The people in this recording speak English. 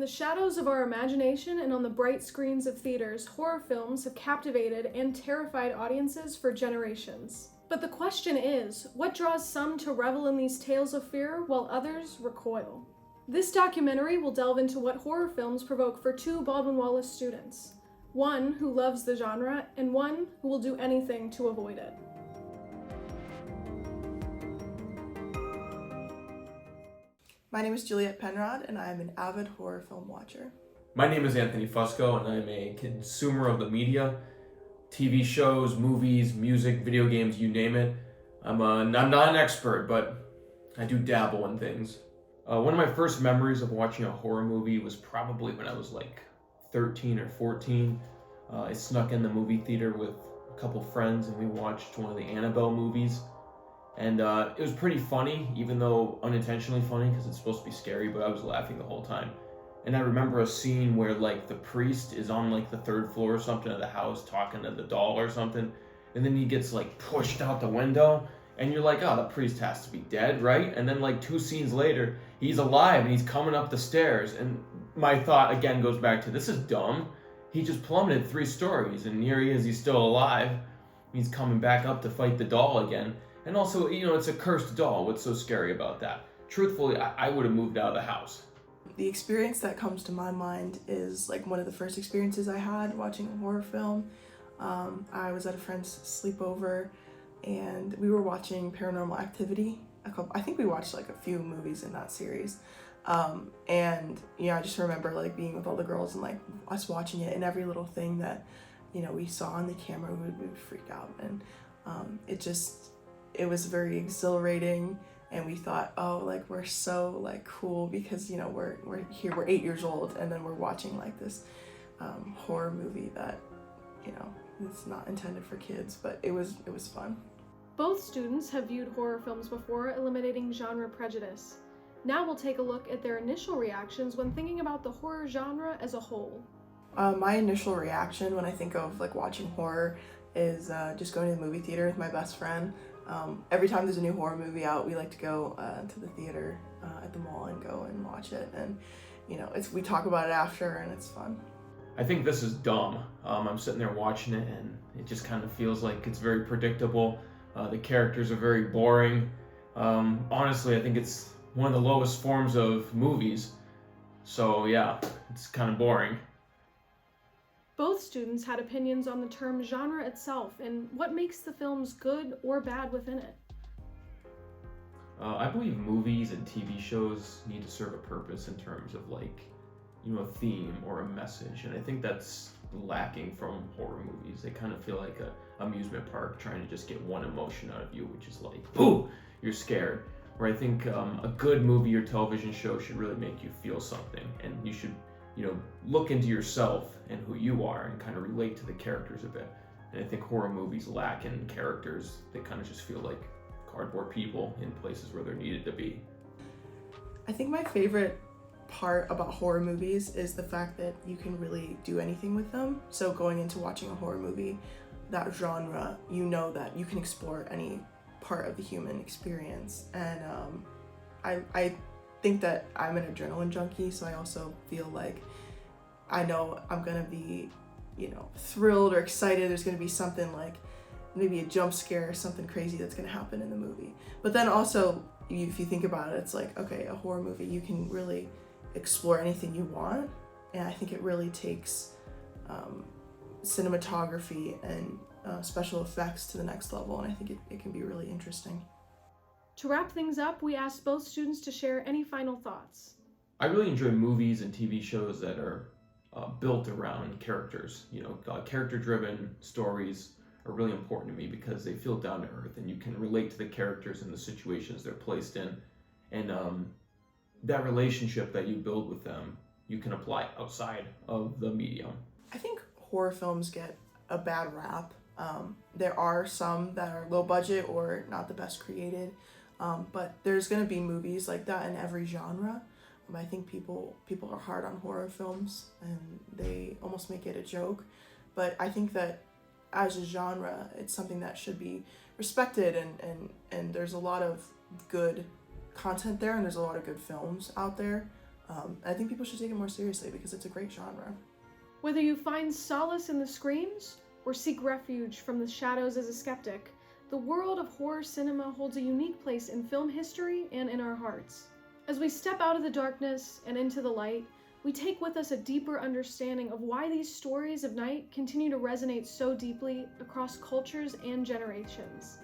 In the shadows of our imagination and on the bright screens of theaters, horror films have captivated and terrified audiences for generations. But the question is, what draws some to revel in these tales of fear while others recoil? This documentary will delve into what horror films provoke for two Baldwin Wallace students, one who loves the genre and one who will do anything to avoid it. My name is Juliet Penrod, and I am an avid horror film watcher. My name is Anthony Fusco, and I'm a consumer of the media, TV shows, movies, music, video games, you name it. I'm not an expert, but I do dabble in things. One of my first memories of watching a horror movie was probably when I was like 13 or 14. I snuck in the movie theater with a couple friends, and we watched one of the Annabelle movies. And it was pretty funny, even though unintentionally funny, because it's supposed to be scary, but I was laughing the whole time. And I remember a scene where like the priest is on like the third floor or something of the house talking to the doll or something, and then he gets like pushed out the window, and you're like, oh, the priest has to be dead, right? And then like 2 scenes later, he's alive and he's coming up the stairs, and my thought again goes back to, this is dumb. He just plummeted 3 stories, and here he is, he's still alive. He's coming back up to fight the doll again. And also, it's a cursed doll. What's so scary about that? Truthfully, I would have moved out of the house. The experience that comes to my mind is like one of the first experiences I had watching a horror film. I was at a friend's sleepover, and we were watching Paranormal Activity. I think we watched like a few movies in that series. I just remember like being with all the girls and like us watching it, and every little thing that, we saw on the camera, we would freak out. And it was very exhilarating, and we thought, oh, like we're so like cool because we're here, we're 8 years old, and then we're watching like this horror movie that it's not intended for kids, but it was fun. Both students have viewed horror films before, eliminating genre prejudice. Now we'll take a look at their initial reactions when thinking about the horror genre as a whole. My initial reaction when I think of like watching horror is just going to the movie theater with my best friend. Every time there's a new horror movie out, we like to go to the theater at the mall and go and watch it. And, we talk about it after, and it's fun. I think this is dumb. I'm sitting there watching it, and it just kind of feels like it's very predictable. The characters are very boring. Honestly, I think it's one of the lowest forms of movies. So yeah, it's kind of boring. Both students had opinions on the term genre itself and what makes the films good or bad within it. I believe movies and TV shows need to serve a purpose in terms of like, a theme or a message. And I think that's lacking from horror movies. They kind of feel like a amusement park trying to just get one emotion out of you, which is like, boo, you're scared. Where I think a good movie or television show should really make you feel something, and you should look into yourself and who you are and kind of relate to the characters a bit. And I think horror movies lack in characters. They kind of just feel like cardboard people in places where they're needed to be. I think my favorite part about horror movies is the fact that you can really do anything with them. So going into watching a horror movie, that genre, that you can explore any part of the human experience. And I think that I'm an adrenaline junkie, so I also feel like I know I'm gonna be, thrilled or excited. There's gonna be something like maybe a jump scare or something crazy that's gonna happen in the movie. But then also, if you think about it, it's like, okay, a horror movie, you can really explore anything you want, and I think it really takes cinematography and special effects to the next level, and I think it can be really interesting. To wrap things up, we asked both students to share any final thoughts. I really enjoy movies and TV shows that are built around characters. Character-driven stories are really important to me because they feel down to earth, and you can relate to the characters and the situations they're placed in. And that relationship that you build with them, you can apply outside of the medium. I think horror films get a bad rap. There are some that are low budget or not the best created. But there's going to be movies like that in every genre. I think people are hard on horror films and they almost make it a joke. But I think that as a genre, it's something that should be respected, and there's a lot of good content there, and there's a lot of good films out there. I think people should take it more seriously because it's a great genre. Whether you find solace in the screams or seek refuge from the shadows as a skeptic, the world of horror cinema holds a unique place in film history and in our hearts. As we step out of the darkness and into the light, we take with us a deeper understanding of why these stories of night continue to resonate so deeply across cultures and generations.